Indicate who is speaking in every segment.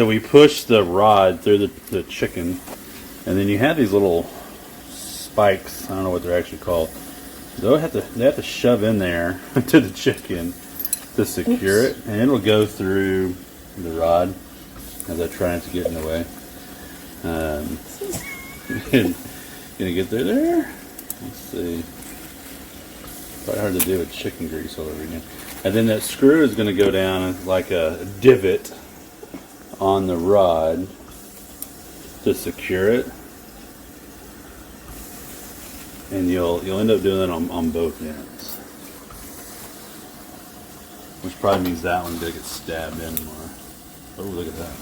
Speaker 1: So we push the rod through the chicken, and then you have these little spikes. I don't know what they're actually called. They have to shove in there to the chicken to secure it, and it'll go through the rod as I try not to get in the way. Gonna get through there? Let's see. Quite hard to do with chicken grease all over again. And then that screw is going to go down like a divot on the rod to secure it. And you'll end up doing it on both ends. Which probably means that one's going to get stabbed in more. Oh, look at that.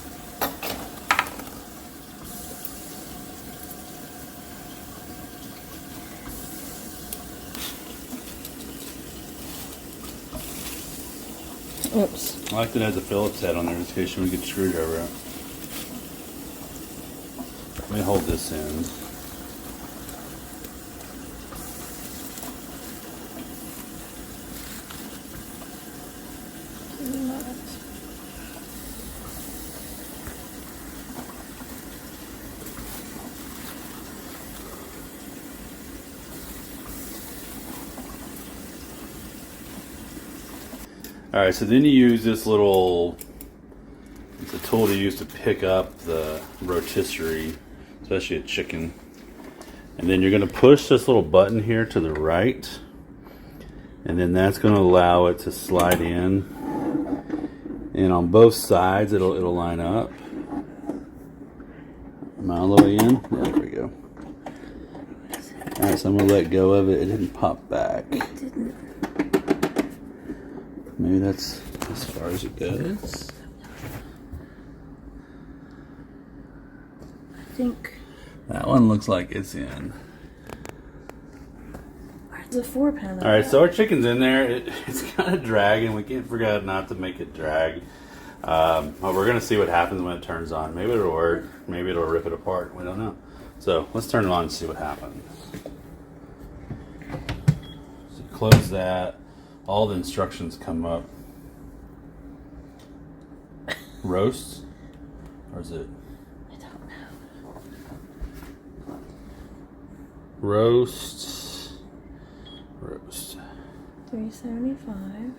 Speaker 2: Oops.
Speaker 1: I like that it has a Phillips head on there just in case you want to get your screwdriver out. Let me hold this end. Alright, so then you use this little, it's a tool to use to pick up the rotisserie, especially a chicken. And then you're going to push this little button here to the right, and then that's going to allow it to slide in. And on both sides it'll line up. Am I all the way in? Yeah, there we go. Alright, so I'm going to let go of it. It didn't pop back.
Speaker 2: It didn't.
Speaker 1: Maybe that's as far as it goes.
Speaker 2: I think
Speaker 1: that one looks like it's in.
Speaker 2: It's a 4-pound.
Speaker 1: Alright, so our chicken's in there. It's kind of dragging. We can't figure out not to make it drag. Well, we're going to see what happens when it turns on. Maybe it'll work. Maybe it'll rip it apart. We don't know. So let's turn it on and see what happens. So close that. All the instructions come up. Roast? Or is it?
Speaker 2: I don't know.
Speaker 1: Roast.
Speaker 2: 375.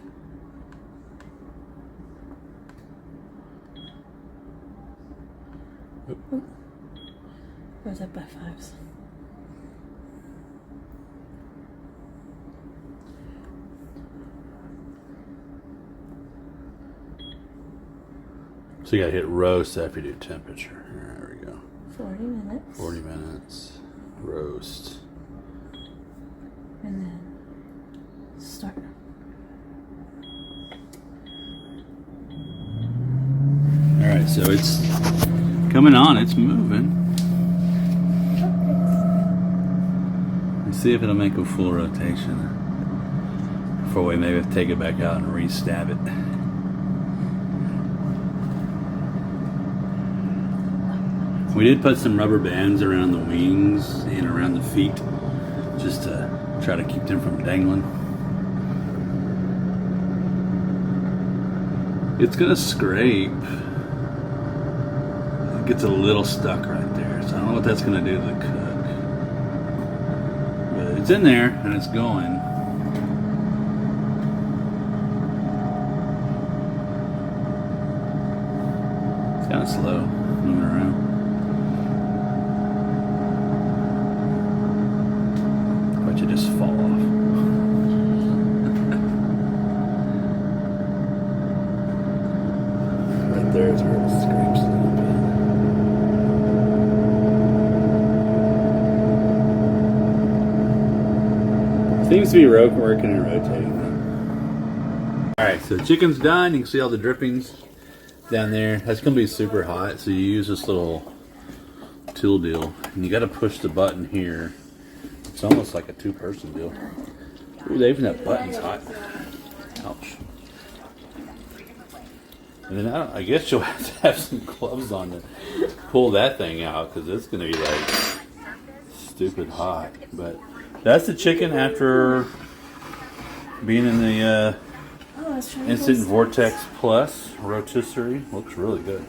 Speaker 2: Oh. Or is that by fives?
Speaker 1: So you gotta hit roast after you do temperature. There we go.
Speaker 2: 40 minutes.
Speaker 1: 40 minutes. Roast.
Speaker 2: And then start.
Speaker 1: Alright, so it's coming on, it's moving. Let's see if it'll make a full rotation before we maybe take it back out and re-stab it. We did put some rubber bands around the wings and around the feet just to try to keep them from dangling. It's gonna scrape. It gets a little stuck right there, so I don't know what that's gonna do to the cook. But it's in there and it's going. It's kind of slow moving around. You just fall off. Right there is where it scrapes a little bit. Seems to be working and rotating. Alright, so the chicken's done. You can see all the drippings down there. That's going to be super hot, so you use this little tool deal. And you got to push the button here. It's almost like a two-person deal. Ooh, even that button's hot. Ouch. And then I guess you'll have to have some gloves on to pull that thing out because it's going to be like stupid hot. But that's the chicken after being in the Instant Vortex Plus rotisserie. Looks really good.